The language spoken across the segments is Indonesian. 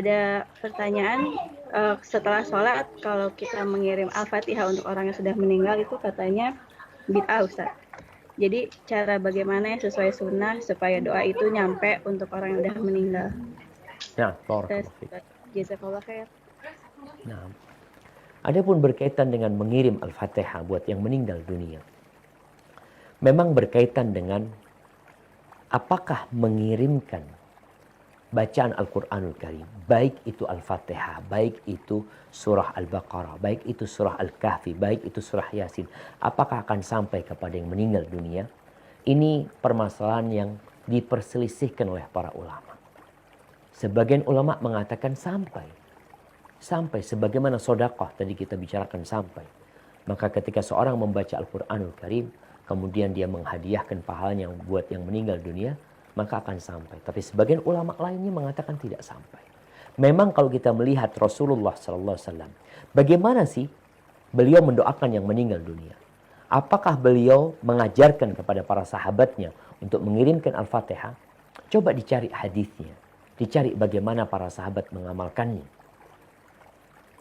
ada pertanyaan, setelah sholat kalau kita mengirim Al-Fatihah untuk orang yang sudah meninggal itu katanya bid'ah Ustaz. Jadi cara bagaimana yang sesuai sunnah supaya doa itu nyampe untuk orang yang sudah meninggal. Nah, barakallahu fiik. Jazakallah khair. Nah, adapun berkaitan dengan mengirim Al-Fatihah buat yang meninggal dunia, memang berkaitan dengan apakah mengirimkan bacaan Al-Quranul Karim, baik itu Al-Fatihah, baik itu surah Al-Baqarah, baik itu surah Al-Kahfi, baik itu surah Yasin, apakah akan sampai kepada yang meninggal dunia? Ini permasalahan yang diperselisihkan oleh para ulama. Sebagian ulama mengatakan sampai sebagaimana sedekah tadi kita bicarakan sampai. Maka ketika seorang membaca Al-Quranul Karim, kemudian dia menghadiahkan pahalanya buat yang meninggal dunia, maka akan sampai. Tapi sebagian ulama lainnya mengatakan tidak sampai. Memang kalau kita melihat Rasulullah SAW, bagaimana sih beliau mendoakan yang meninggal dunia? Apakah beliau mengajarkan kepada para sahabatnya untuk mengirimkan Al-Fatihah? Coba dicari hadisnya, dicari bagaimana para sahabat mengamalkannya.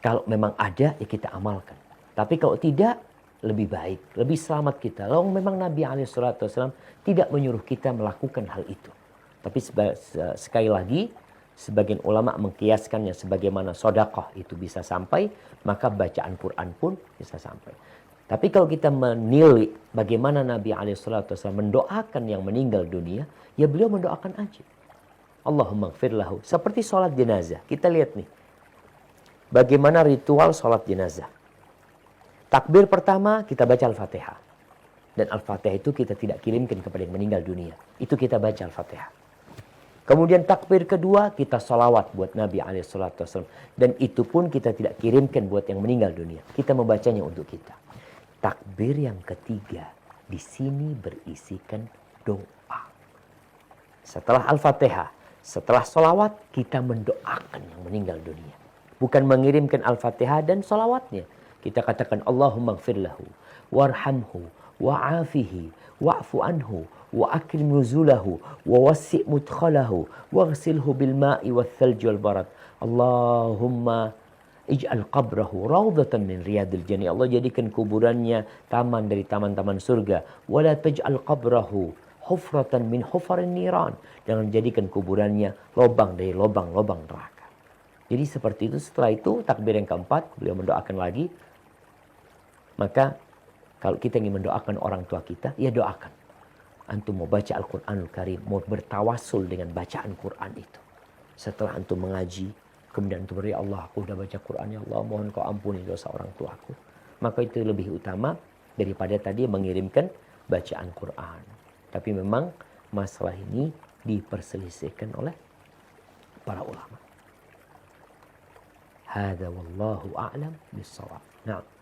Kalau memang ada, ya kita amalkan. Tapi kalau tidak, lebih baik, lebih selamat kita. Lalu memang Nabi SAW tidak menyuruh kita melakukan hal itu. Tapi sekali lagi, sebagian ulama mengkiaskannya sebagaimana sedekah itu bisa sampai, maka bacaan Quran pun bisa sampai. Tapi kalau kita menilai bagaimana Nabi SAW mendoakan yang meninggal dunia, ya beliau mendoakan aja. Allahumma gfir lahu. Seperti sholat jenazah. Kita lihat nih, bagaimana ritual sholat jenazah. Takbir pertama kita baca Al-Fatihah. Dan Al-Fatihah itu kita tidak kirimkan kepada yang meninggal dunia. Itu kita baca Al-Fatihah. Kemudian takbir kedua kita sholawat buat Nabi SAW. Dan itu pun kita tidak kirimkan buat yang meninggal dunia. Kita membacanya untuk kita. Takbir yang ketiga di sini berisikan doa. Setelah Al-Fatihah, setelah sholawat kita mendoakan yang meninggal dunia. Bukan mengirimkan Al-Fatihah dan sholawatnya. Kita katakan Allahumma gfir lahu, warhamhu, wa'afihi, wa'fu anhu, wa akrim nuzulahu, wa wassi' mudkhalahu, waghsilhu bil ma'i wal thalji wal barad. Allahumma ij'al qabrahu rawdatan min riyadil jannah. Allah jadikan kuburannya taman dari taman-taman surga. Wa la taj'al qabrahu hufratan min hufarin niran. Jangan jadikan kuburannya lobang dari lobang-lobang neraka. Jadi seperti itu. Setelah itu takbir yang keempat beliau mendoakan lagi. Maka kalau kita ingin mendoakan orang tua kita, ya doakan. Antum mau baca Al-Quranul Karim, mau bertawasul dengan bacaan Quran itu. Setelah antum mengaji, kemudian antum ya Allah, aku sudah baca Quran, ya Allah, mohon kau ampuni dosa orang tuaku. Maka itu lebih utama daripada tadi mengirimkan bacaan Quran. Tapi memang masalah ini diperselisihkan oleh para ulama. Hada wallahu a'lam bis-shawab. Nah.